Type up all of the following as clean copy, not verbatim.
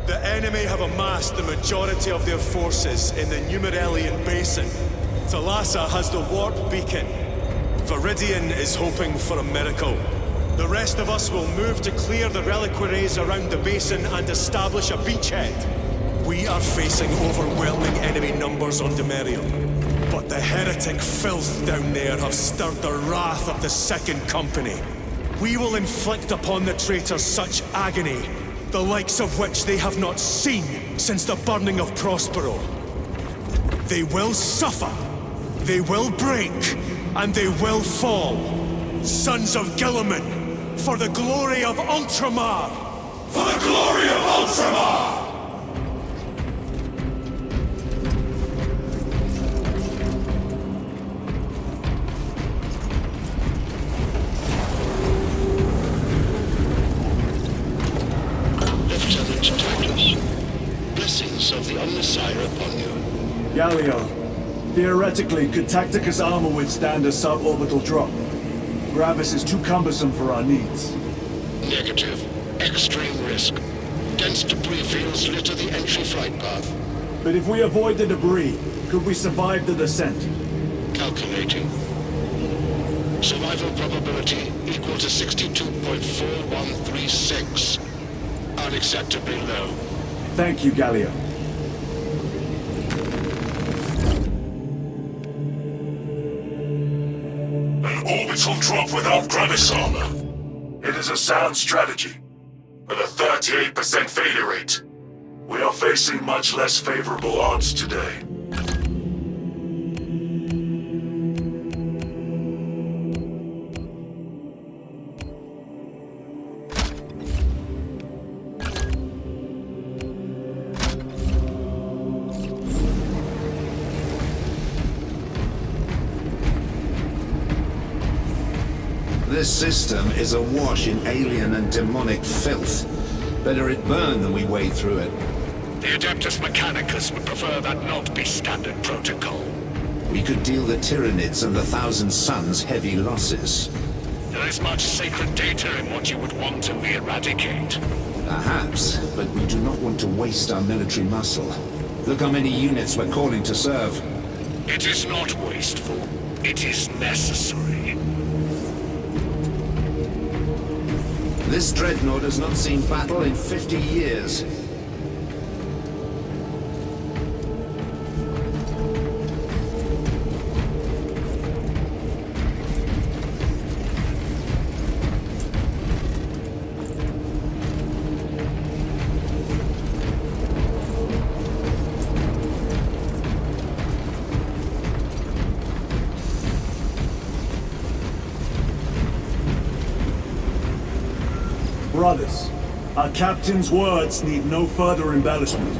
The enemy have amassed the majority of their forces in the Numeralian Basin. Thalassa has the warp beacon. Viridian is hoping for a miracle. The rest of us will move to clear the reliquaries around the basin and establish a beachhead. We are facing overwhelming enemy numbers on Demerium. But the heretic filth down there have stirred the wrath of the Second Company. We will inflict upon the traitors such agony, the likes of which they have not seen since the burning of Prospero. They will suffer, they will break, and they will fall. Sons of Guilliman, for the glory of Ultramar! For the glory of Ultramar! Of the Omnissiah upon you. Gallia, theoretically, could Tacticus armor withstand a suborbital drop? Gravis is too cumbersome for our needs. Negative. Extreme risk. Dense debris fields litter the entry flight path. But if we avoid the debris, could we survive the descent? Calculating. Survival probability equal to 62.4136. Unacceptably low. Thank you, Gallia. Orbital drop without Gravis armor. It is a sound strategy, with a 38% failure rate. We are facing much less favorable odds today. This system is awash in alien and demonic filth. Better it burn than we wade through it. The Adeptus Mechanicus would prefer that not be standard protocol. We could deal the Tyranids and the Thousand Suns heavy losses. There is much sacred data in what you would want to eradicate. Perhaps, but we do not want to waste our military muscle. Look how many units we're calling to serve. It is not wasteful. It is necessary. This dreadnought has not seen battle in 50 years. Brothers, our captain's words need no further embellishment.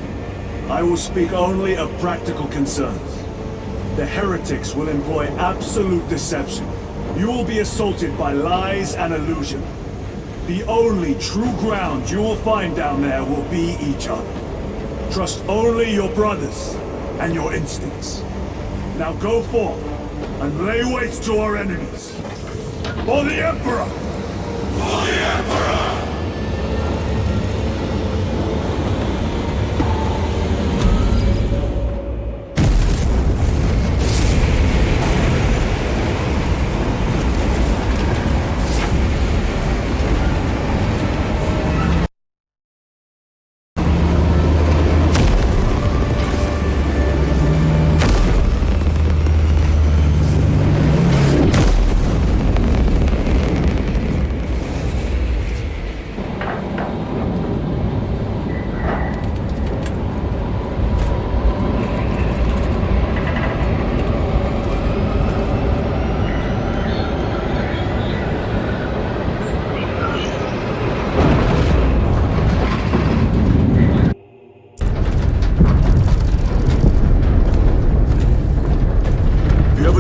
I will speak only of practical concerns. The heretics will employ absolute deception. You will be assaulted by lies and illusion. The only true ground you will find down there will be each other. Trust only your brothers and your instincts. Now go forth and lay waste to our enemies. For the Emperor! For the Emperor!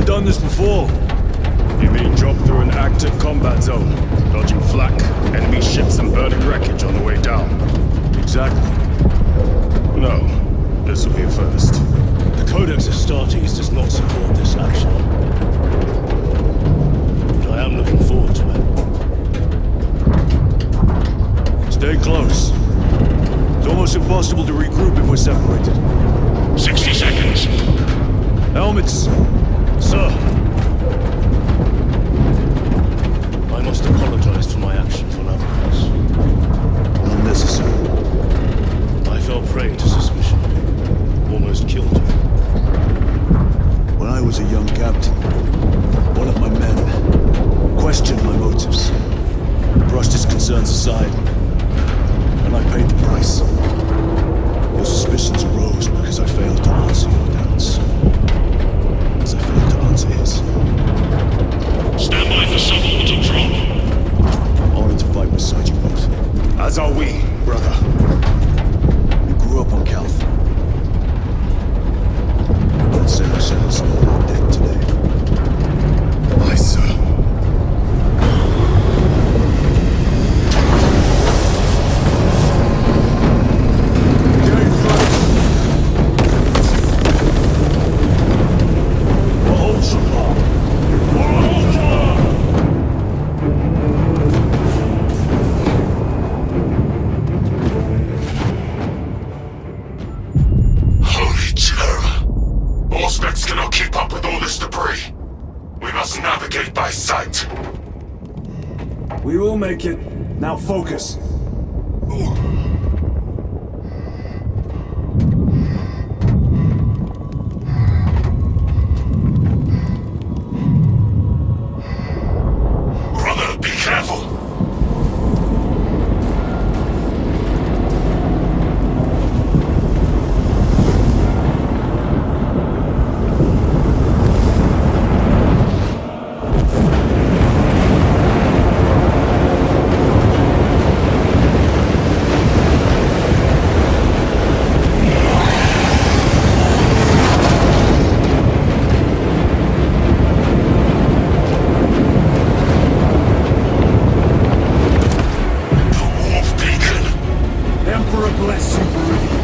Done this before. You've been dropped through an active combat zone, dodging flak, enemy ships and burning wreckage on the way down. Exactly. No, this will be a first. The Codex Astartes does not support this action. But I am looking forward to it. Stay close. It's almost almost impossible to regroup if we're separated. 60 seconds. Helmets, sir. I must apologize for my actions on Alvarez. Unnecessary. I fell prey to suspicion. Almost killed her. When I was a young captain, one of my men questioned my motives, brushed his concerns aside, and I paid the price. Your suspicions arose because I failed to answer your doubts, as I failed to answer his. Stand by for suborbital drop. Honored to fight beside you both. As are we, brother. You grew up on Calth. Let's say we settle some of our debt today. Aye, sir. Holy terror! Auspex cannot keep up with all this debris. We must navigate by sight. We will make it. Now focus. Brother, be careful! Emperor bless you, Meridian.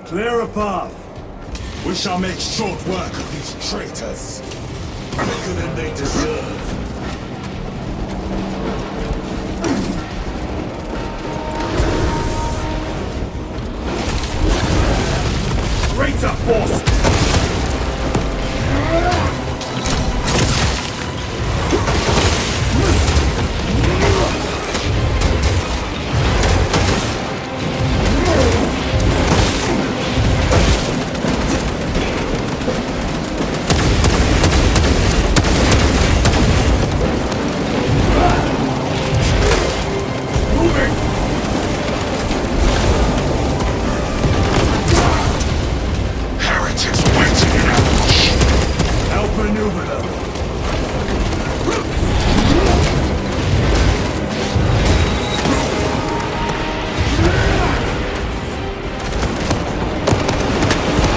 Clear a path. We shall make short work of these traitors. Quicker than they deserve. Greater force! Heretics waiting in ambush. Outmaneuver them.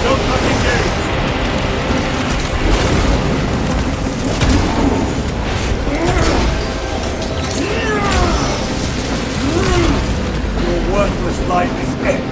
Don't let engage! Your worthless life is end.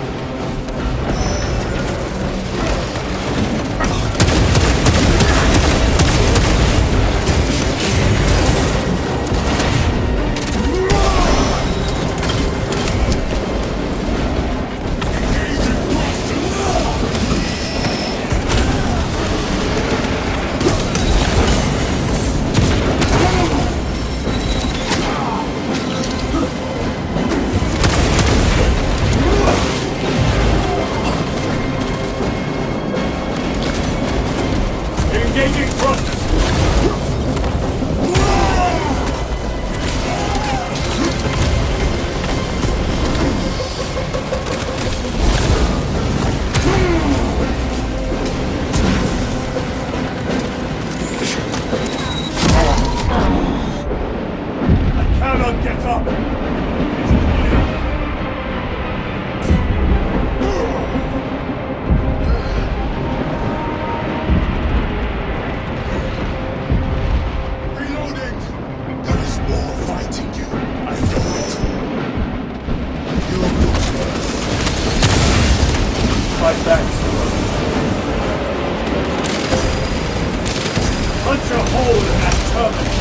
Cannot get up! Reloading! There is more fighting you. I know it. Your books first. Fight back, Stewart. Punch a hole in that terminal!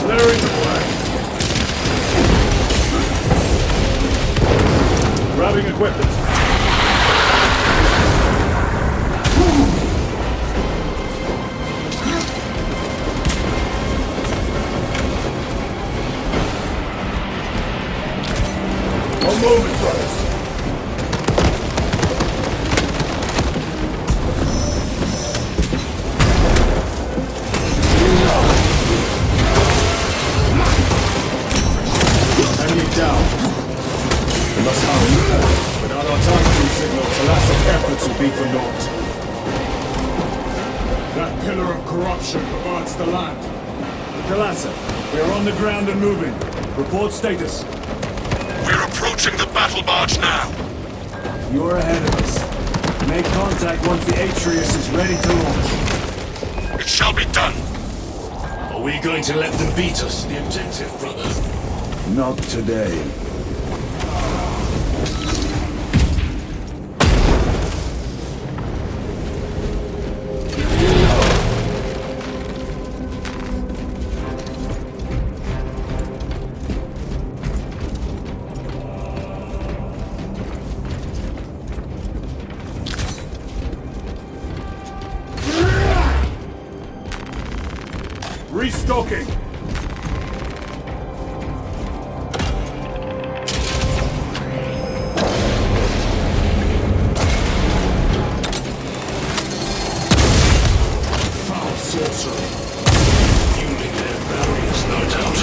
Clearing the way. Grabbing equipment. One moment, brothers. Enemy down. We must hurry. Without our targeting signal, Thalassa's efforts will be for naught. That pillar of corruption perverts the land. Thalassa, we are on the ground and moving. Report status. We're approaching the battle barge now. You are ahead of us. Make contact once the Atreus is ready to launch. It shall be done. Are we going to let them beat us to the objective, brother? Not today. Restocking! Foul sorcery. Fueling their barriers, no doubt.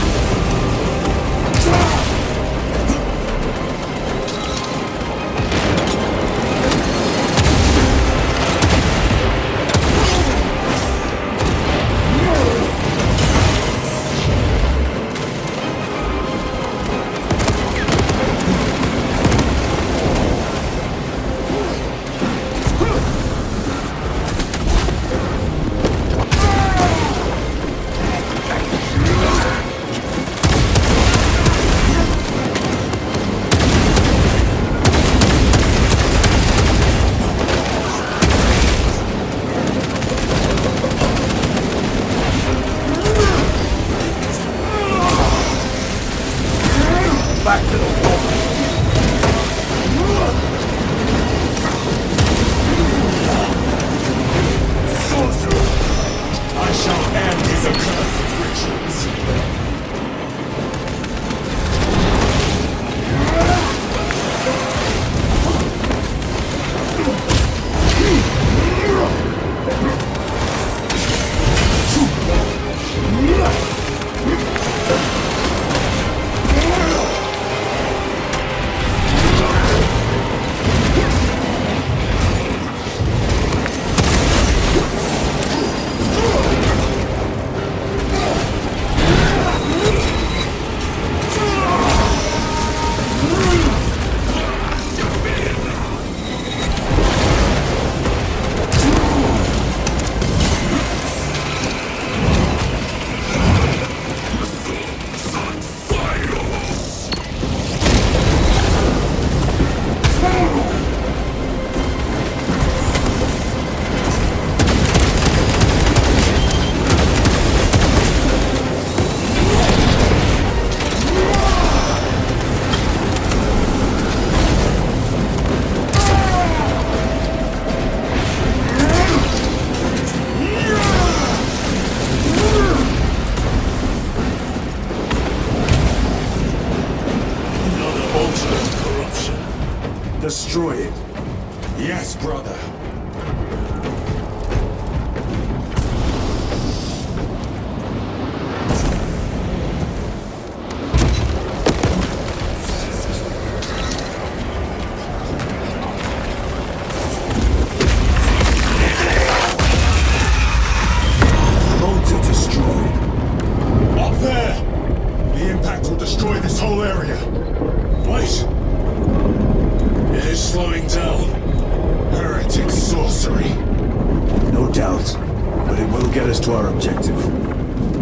doubt, but it will get us to our objective.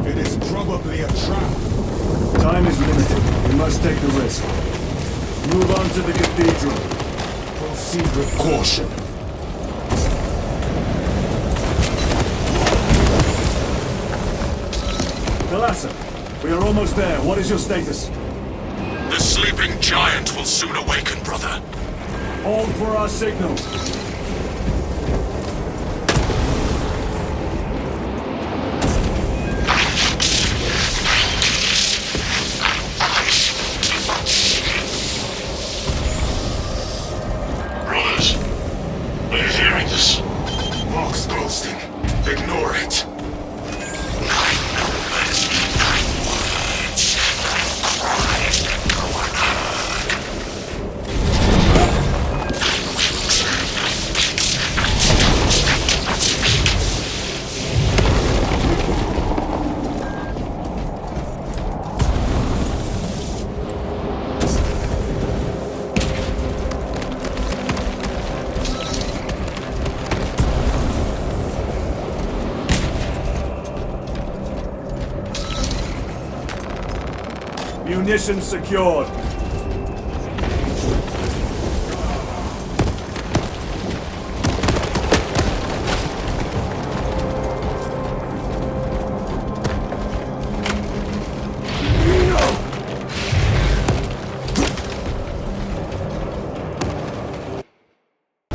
It is probably a trap. Time is limited. We must take the risk. Move on to the cathedral. Proceed with caution. Thalassa, we are almost there. What is your status? The sleeping giant will soon awaken, brother. Hold for our signal. Brothers, are you hearing this? Mark's ghosting. Ignore it. Munitions secured.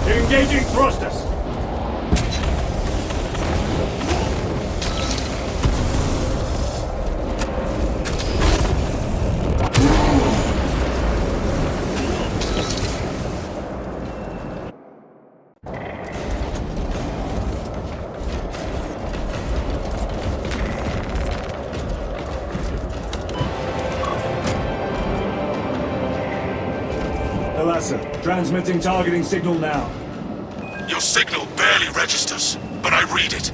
Engaging thrusters. Thalassa, transmitting targeting signal now. Your signal barely registers, but I read it.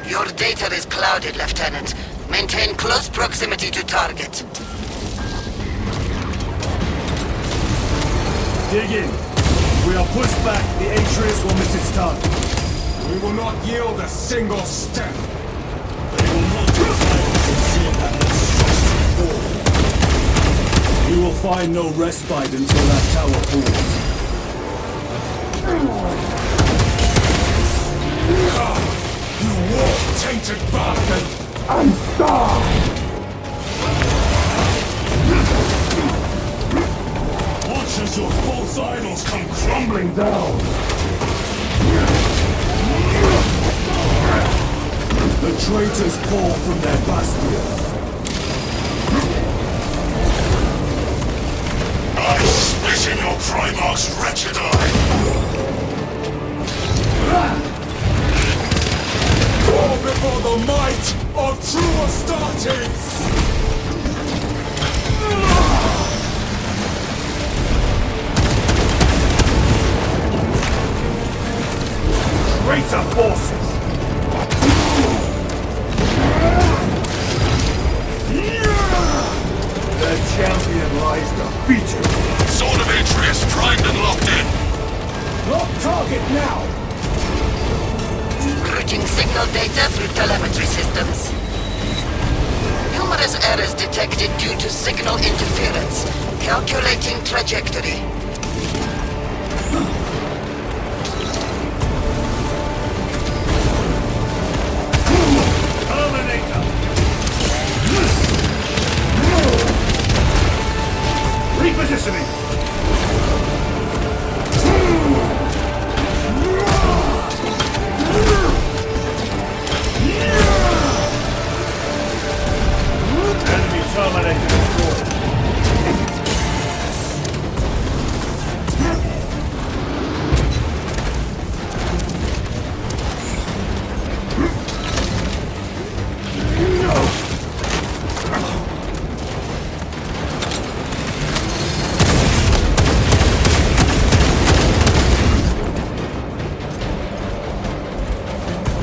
Your data is clouded, Lieutenant. Maintain close proximity to target. Dig in. If we are pushed back, the Atreus will miss its target. We will not yield a single step. They will not retire to see that monstrosity fall. You will find no respite until that tower falls. You war-tainted bastard! And die! Watch as your false idols come crumbling down! The traitors pour from their bastion. I spit in your Primarch's wretched eye! Fall before the might of true Astartes! Traitor forces! The champion lies defeated! Sword of Atreus primed and locked in! Lock target now! Routing signal data through telemetry systems. Numerous errors detected due to signal interference. Calculating trajectory. Terminator! Repositioning! Enemy Terminator destroyed.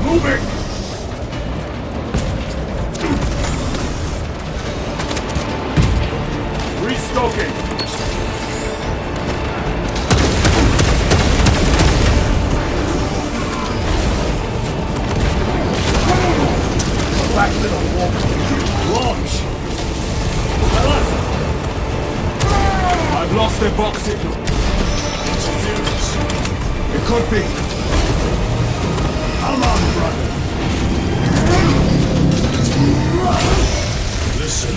Moving! Restocking! your feet. Come on, brother. Listen.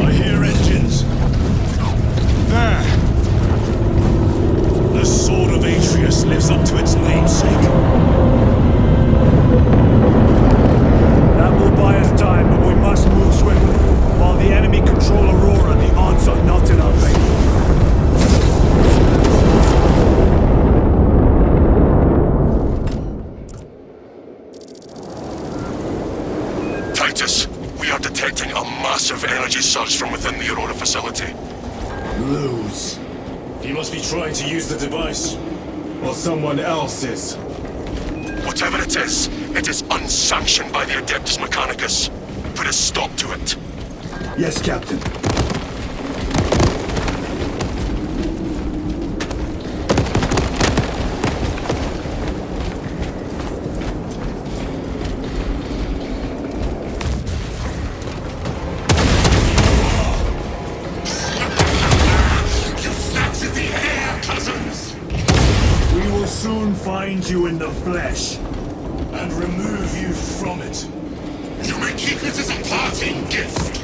I hear engines. There. The sword of Atreus lives up to its namesake. That will buy us time, but we must move swiftly. While the enemy control Aurora, the odds are not in our favor. Titus, we are detecting a massive energy surge from within the Aurora facility. Lose. He must be trying to use the device. Or someone else is. Whatever it is unsanctioned by the Adeptus Mechanicus. Put a stop to it. Yes, Captain. You snapped in the air, cousins! We will soon find you in the flesh. And remove you from it. You may keep it as a parting gift.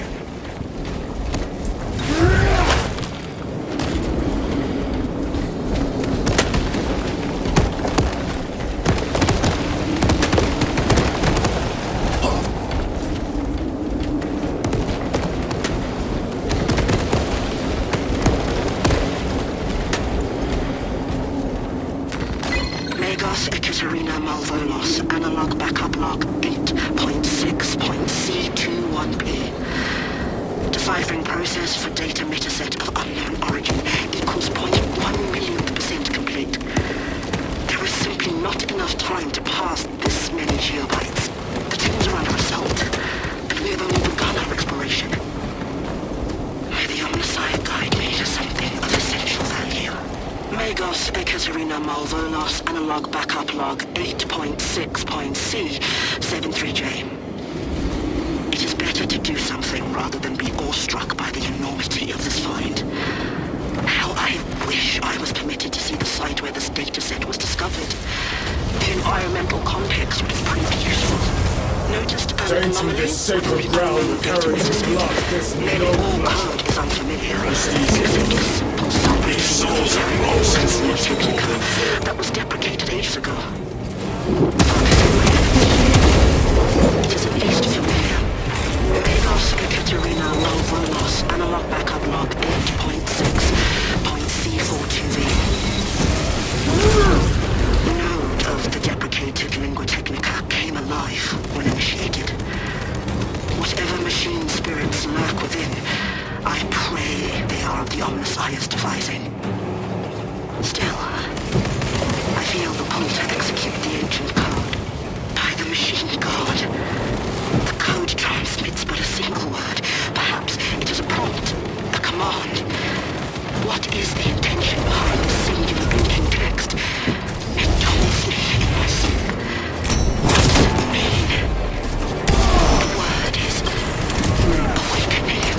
Megos Ekaterina Malvolos, analog backup log 8.6.C21P. Deciphering process for data metaset of unknown origin equals 0.1 millionth percent complete. There is simply not enough time to pass this many geobytes. The teams are under assault, and we have only begun our exploration. May the Omniscient guide me to something of essential value. Megos Ekaterina Malvolos, analog backup log 8.6.C73J. It is better to do something rather than be awestruck by the enormity of this find. How I wish I was permitted to see the site where this dataset was discovered. The environmental context would have proved useful. Noticed an Tainting anomaly this sacred with ground unknown with data courage and metaset. blood gives me Nearly no all pleasure. code is unfamiliar. Rest easy. Except a simple summary These souls are wrong since Much more than fair. that was deprecated ages ago. It is at least familiar. Megos Ekaterina Malvolos, analog backup log 8.6.C42V. Node of the deprecated Lingua Technica came alive when initiated. Whatever machine spirits lurk within, I pray they are of the Omniscience devising. Still, I feel the pull to execute the ancient code. By the machine god. The code transmits but a single word. Perhaps it is a prompt, a command. What is the intention behind the singular blinking text? It tolls me in my sleep. What does it mean? The word is awakening.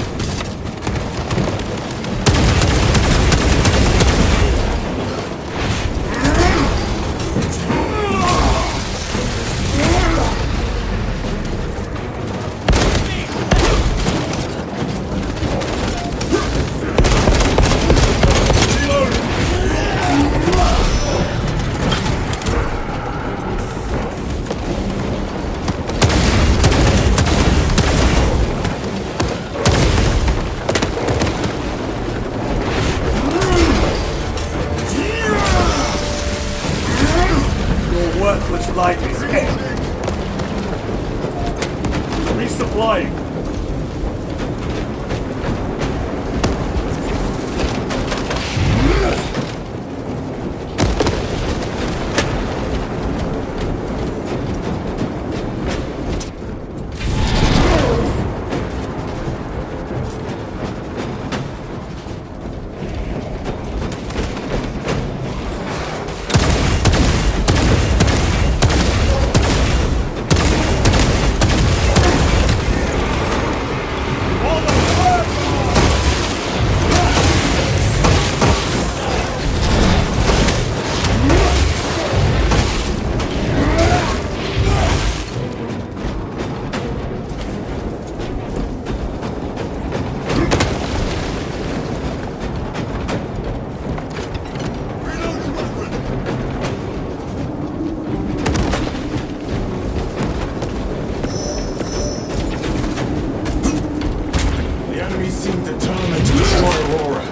seem determined to destroy Aurora.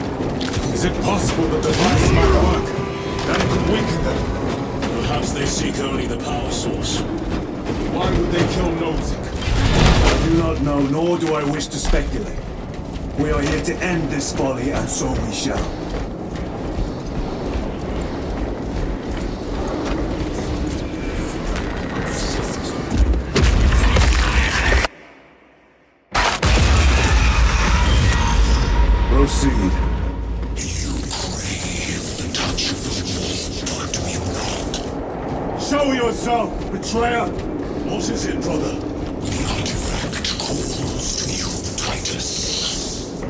Is it possible the device might work? That it could weaken them? Perhaps they seek only the power source. Why would they kill Nozick? I do not know, nor do I wish to speculate. We are here to end this folly, and so we shall. Proceed. You crave the touch of the Lord, do you not? Show yourself, betrayer! What is it, brother? The artifact calls to you, Titus.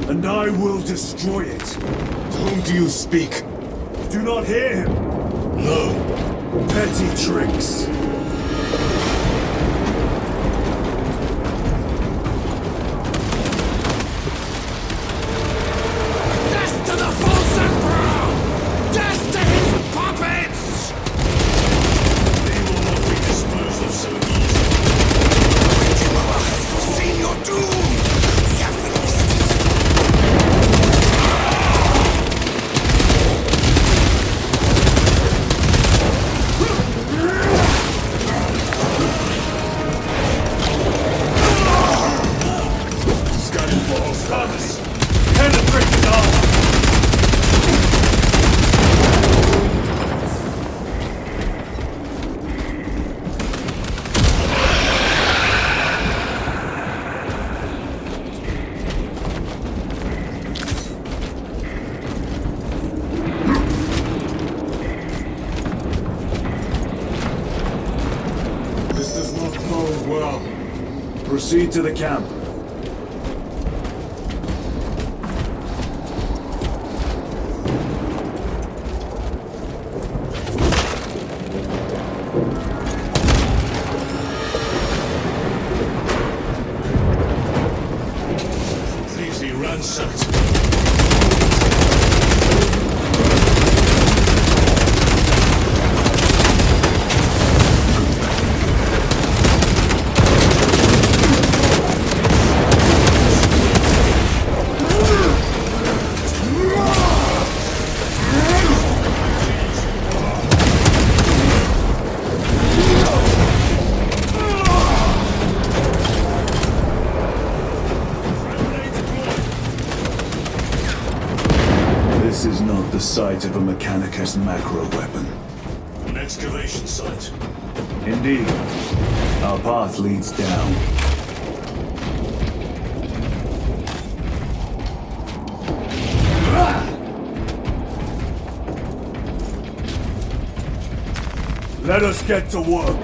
And I will destroy it. To whom do you speak? Do not hear him. No. Petty tricks. Death to the false emperor! Death to his puppets! They will not be disposed of so easily. Timur has foreseen your doom! We have released it! Scanning for hostiles. Penetrate his armor. This does not bode well. Proceed to the camp. Completely ransacked. This is not the site of a Mechanicus macro weapon. An excavation site. Indeed. Our path leads down. Let us get to work.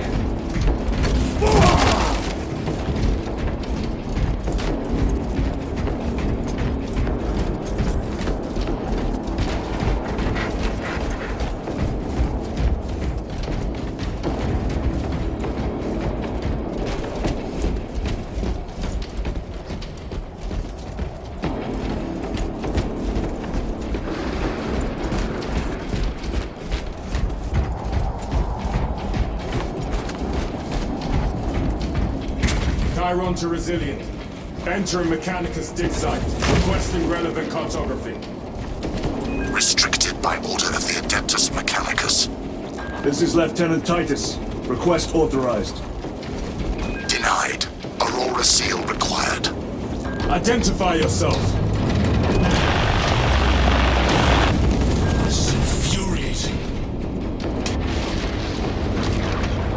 Chiron to Resilient. Enter Mechanicus dig site. Requesting relevant cartography. Restricted by order of the Adeptus Mechanicus. This is Lieutenant Titus. Request authorized. Denied. Aurora seal required. Identify yourself. This is infuriating.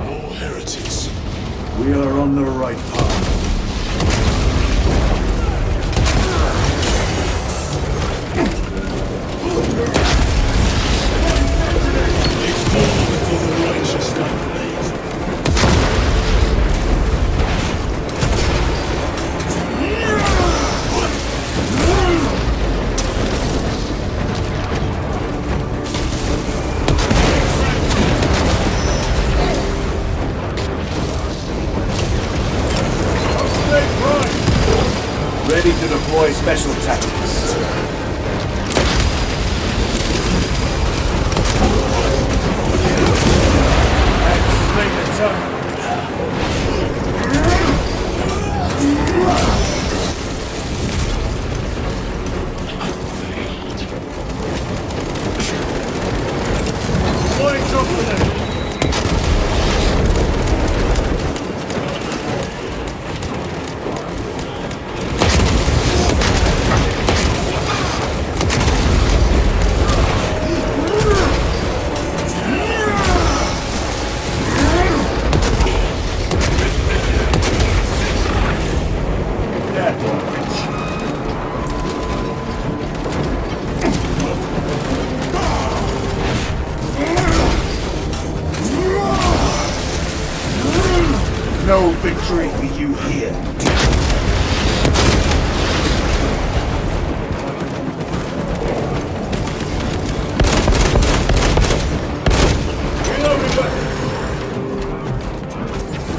More heretics. We are on the right path. They fall before the righteous like blades. Ready to deploy special tactics. Activate the turret. No victory for you here.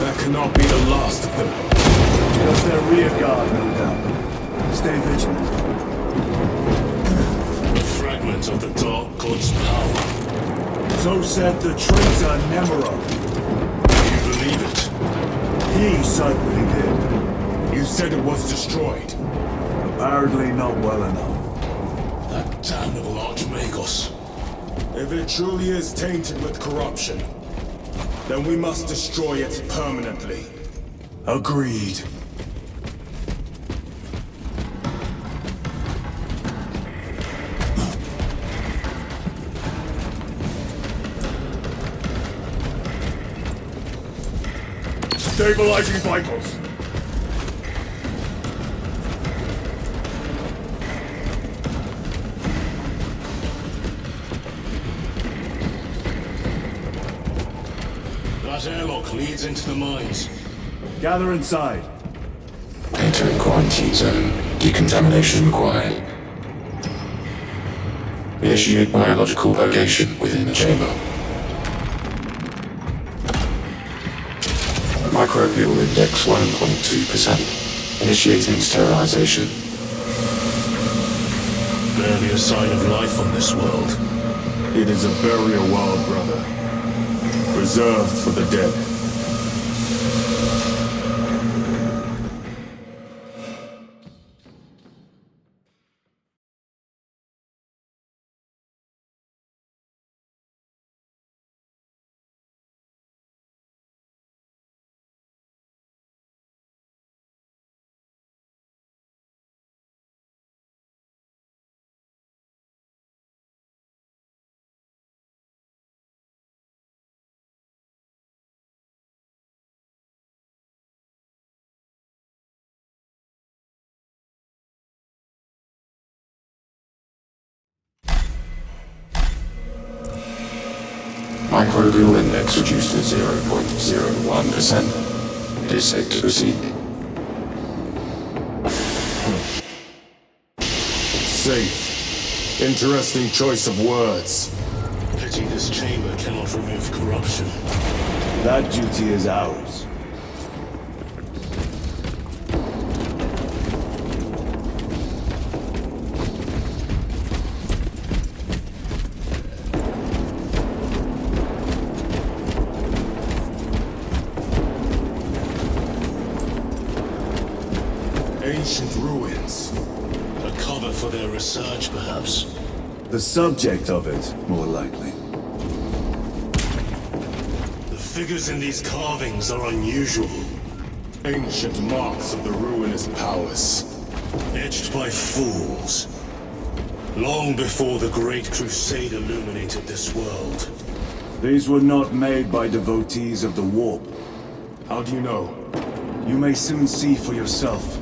That cannot be the last of them. Just their rear guard, no doubt. Stay vigilant. A fragment of the Dark God's power. So said the traitor Nemero. Do you believe it? He certainly did. You said it was destroyed. Apparently not well enough. That damnable Archmagos. If it truly is tainted with corruption, then we must destroy it permanently. Agreed. Stabilizing vitals. That airlock leads into the mines. Gather inside. Entering quarantine zone. Decontamination required. Initiate biological purgation within the chamber. Microbial index 1.2%. Initiating sterilization. Barely a sign of life on this world. It is a burial world, brother. Reserved for the dead. Microbial index reduced to 0.01%. It is safe to proceed. Safe. Interesting choice of words. Pity this chamber cannot remove corruption. That duty is ours. Ancient ruins. A cover for their research, perhaps. The subject of it, more likely. The figures in these carvings are unusual. Ancient marks of the ruinous powers. Etched by fools. Long before the Great Crusade illuminated this world. These were not made by devotees of the warp. How do you know? You may soon see for yourself.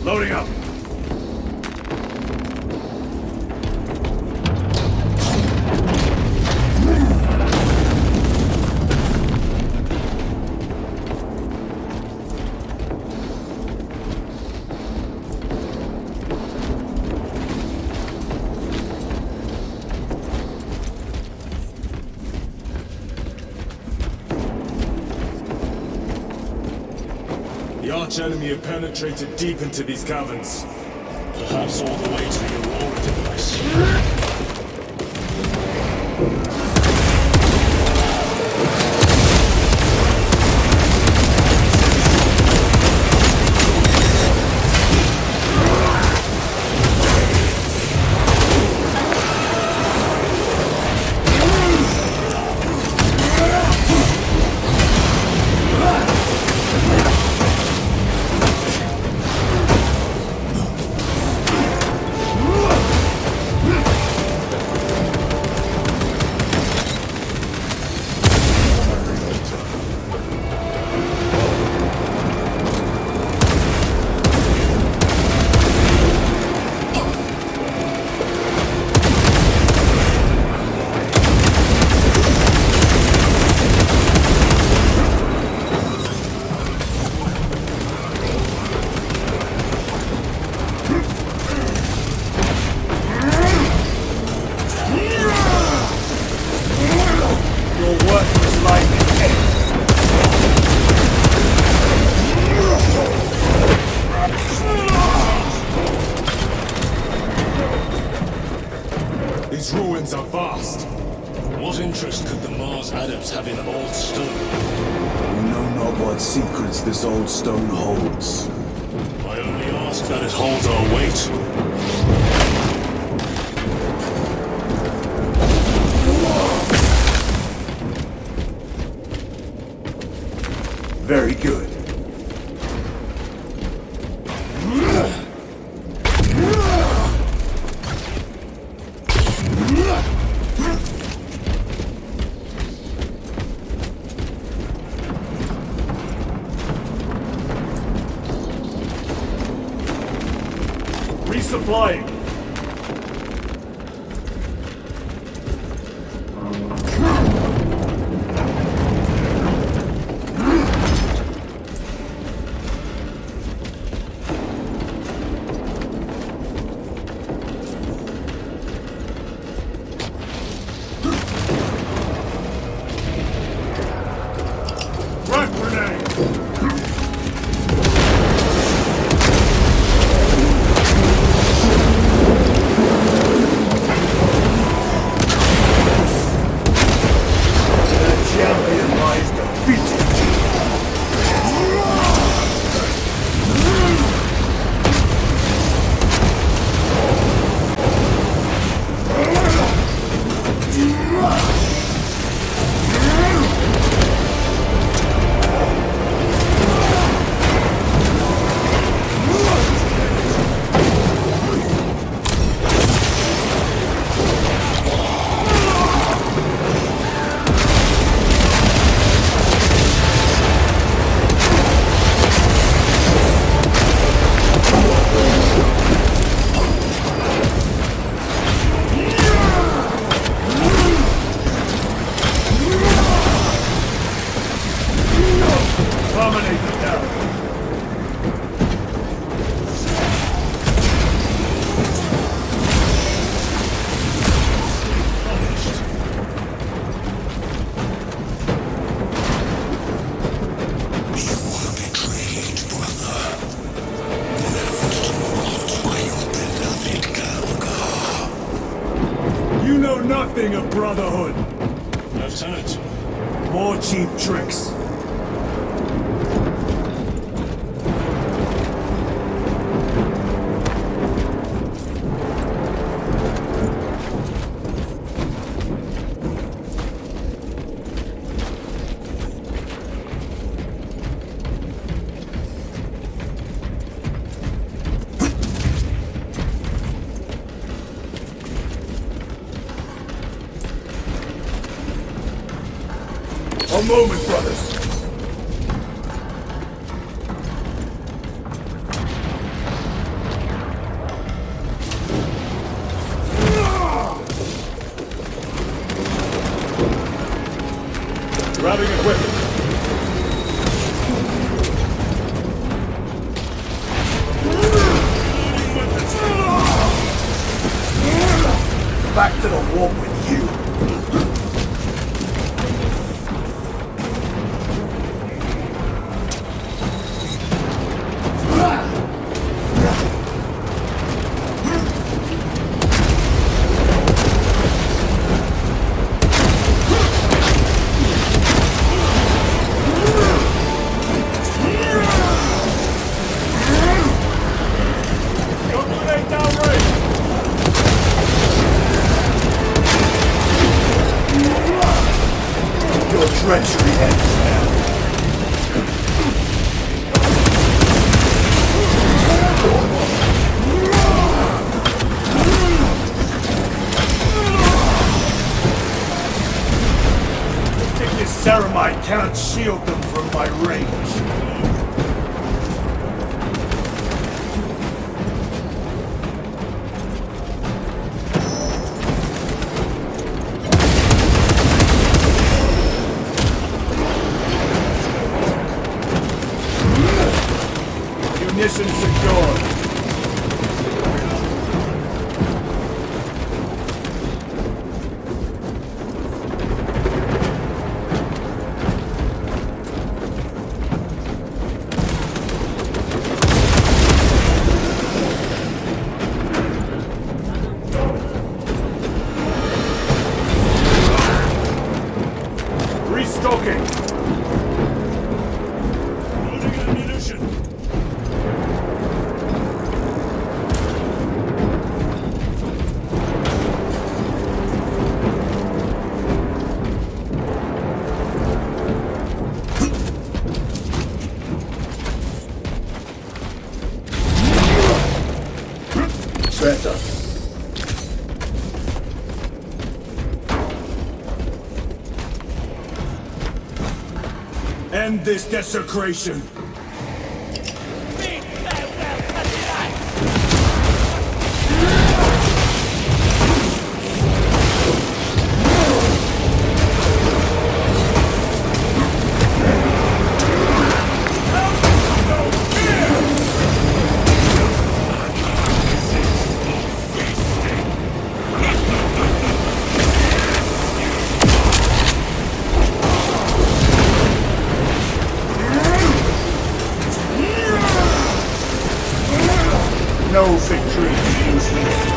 Loading up! The arch-enemy have penetrated deep into these caverns. Perhaps all the way to the Aurora device. What interest could the Mars adepts have in old stone? We know not what secrets this old stone holds. I only ask that it holds our weight. Very good. Resupplying. Frag grenade! You know nothing of Brotherhood. Lieutenant, More cheap tricks. A moment, brothers. Grabbing equipment. Back to the warp with you. Treachery ends now. This ceramide cannot shield them from my range. Mission secured. Restocking! Loading ammunition. Better. End this desecration! No victory is useless.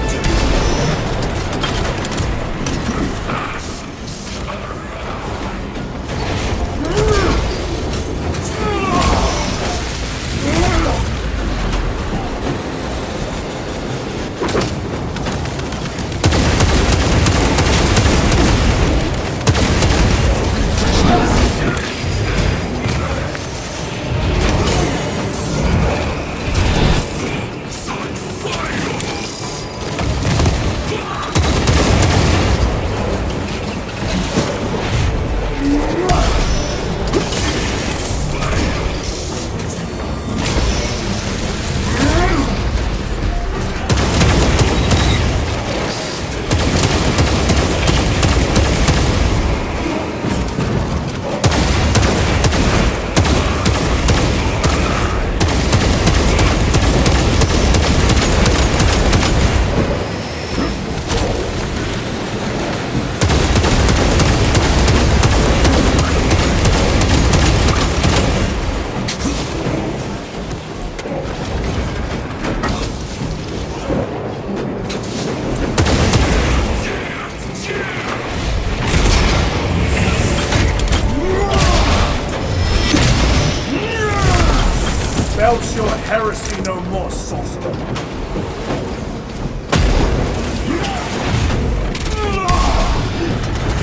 Belch your heresy no more, sorcerer!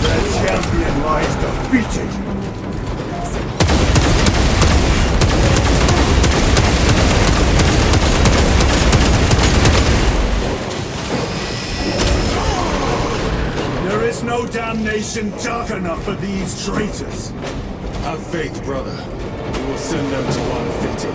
The champion lies defeated! There is no damnation dark enough for these traitors! Have faith, brother. We will send them to 150.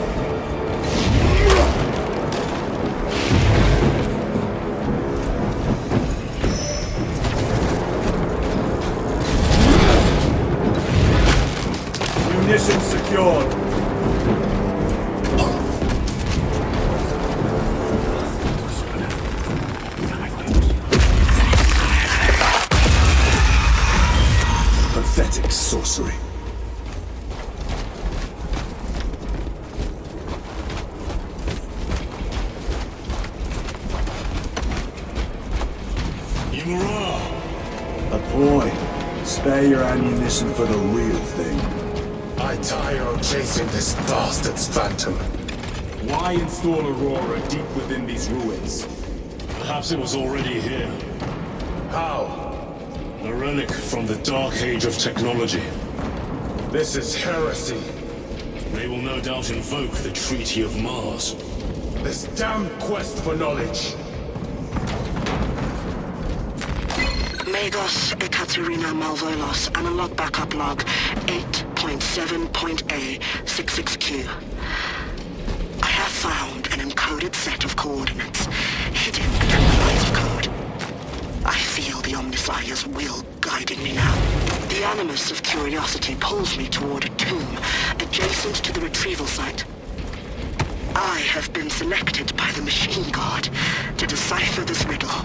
Munitions secured. Pathetic sorcery. A boy. Spare your ammunition for the real thing. I tire of chasing this bastard's phantom. Why install Aurora deep within these ruins? Perhaps it was already here. How? A relic from the dark age of technology. This is heresy. They will no doubt invoke the Treaty of Mars. This damn quest for knowledge. Magos Ekaterina Malvolos, analog backup log 8.7.A66Q. I have found an encoded set of coordinates hidden in the lines of code. I feel the Omnissiah's will guiding me now. The animus of curiosity pulls me toward a tomb adjacent to the retrieval site. I have been selected by the Machine Guard to decipher this riddle.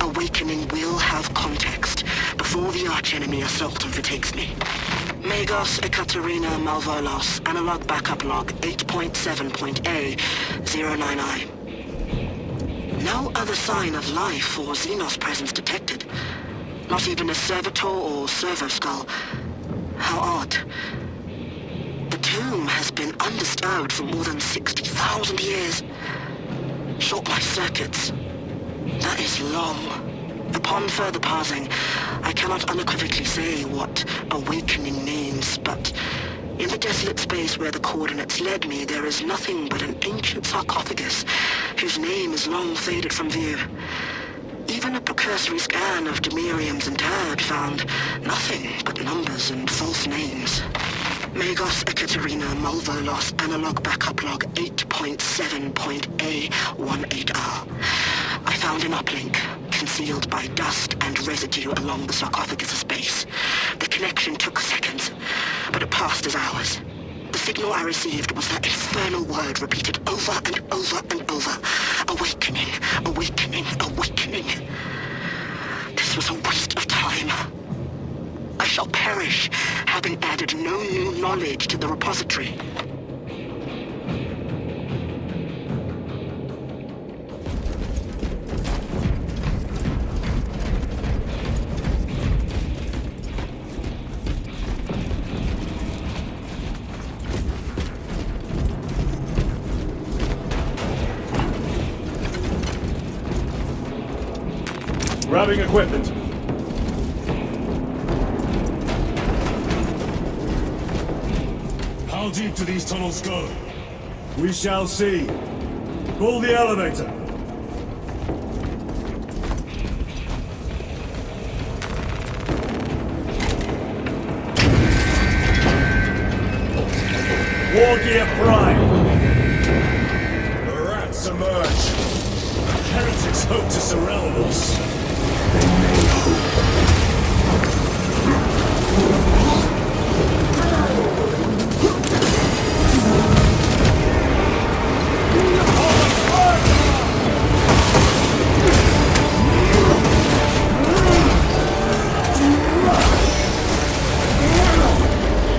Awakening will have context before the archenemy assault overtakes me. Magos Ekaterina Malvolos, analog backup log 8.7.A099. No other sign of life or Xenos presence detected. Not even a servitor or servo skull. How odd. The tomb has been undisturbed for more than 60,000 years. Short life circuits. That is long. Upon further parsing, I cannot unequivocally say what awakening means, but in the desolate space where the coordinates led me, there is nothing but an ancient sarcophagus whose name is long faded from view. Even a precursory scan of Demirium's interred found nothing but numbers and false names. Magos Ekaterina Malvolos Analog Backup Log 8.7.A18R. I found an uplink, concealed by dust and residue along the sarcophagus's base. The connection took seconds, but it passed as hours. The signal I received was that infernal word repeated over and over and over. Awakening, awakening, awakening. This was a waste of time. I shall perish, having added no new knowledge to the repository. Grabbing equipment. How deep do these tunnels go? We shall see. Pull the elevator. War gear prime. The rats emerge. Heretics hope to surround us.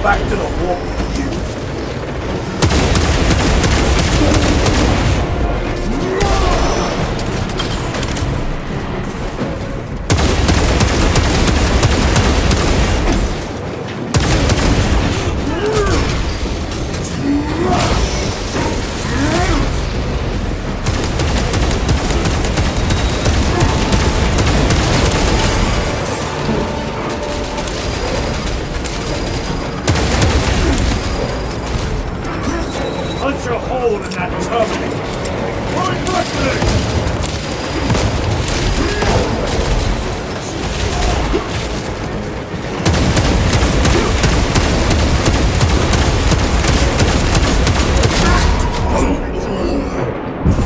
Back to the war, you. Punch a hole in that terminal. Going back to it!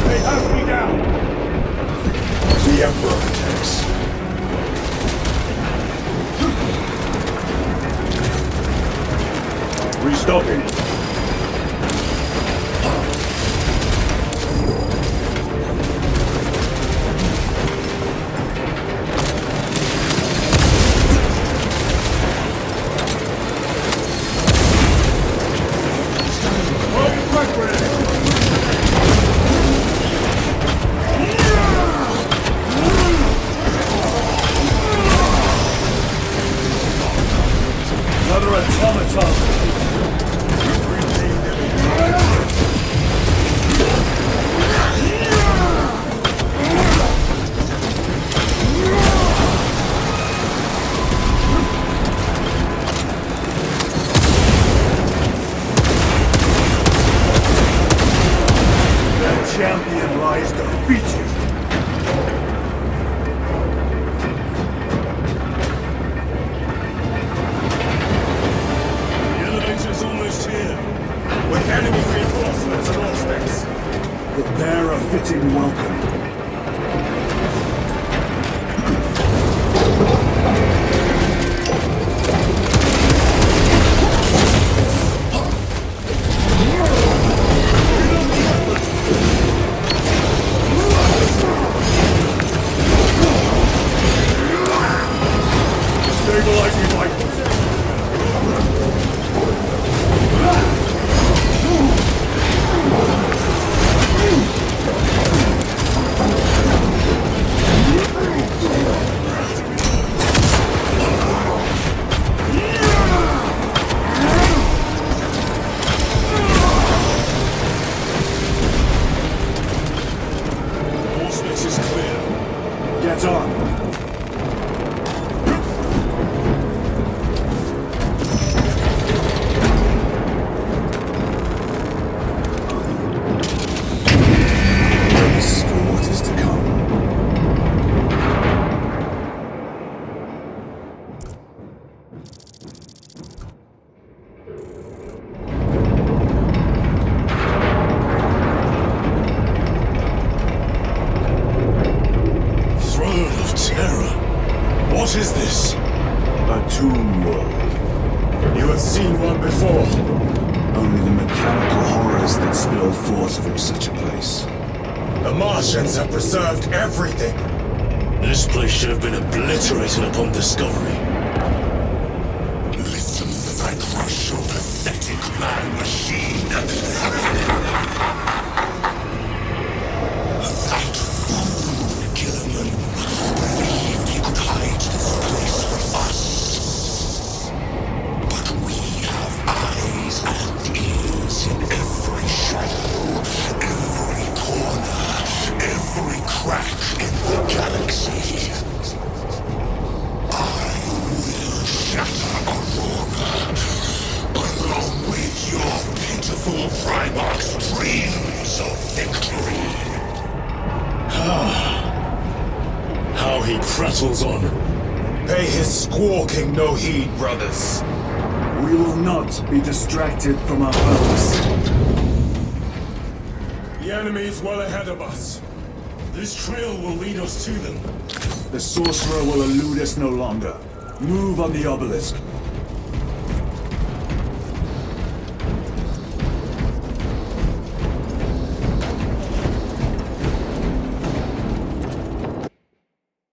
They have me down! The Emperor attacks. Restocking. Another automaton. The champion lies defeated. With enemy reinforcements in all space. Prepare a fitting welcome. Stabilizing my position. A tomb world. You have seen one before. Only the mechanical horrors that spill forth from such a place. The Martians have preserved everything. This place should have been obliterated upon discovery. Listen as I crush your pathetic man-machine. That fool, Gilliman, believed he could hide this place from us. But we have eyes and ears in every shadow, every corner, every crack in the galaxy. I will shatter Aurora, along with your pitiful Primarch's dreams of victory. How he prattles on. Pay his squawking no heed, brothers. We will not be distracted from our purpose. The enemy is well ahead of us. This trail will lead us to them. The sorcerer will elude us no longer. Move on the obelisk.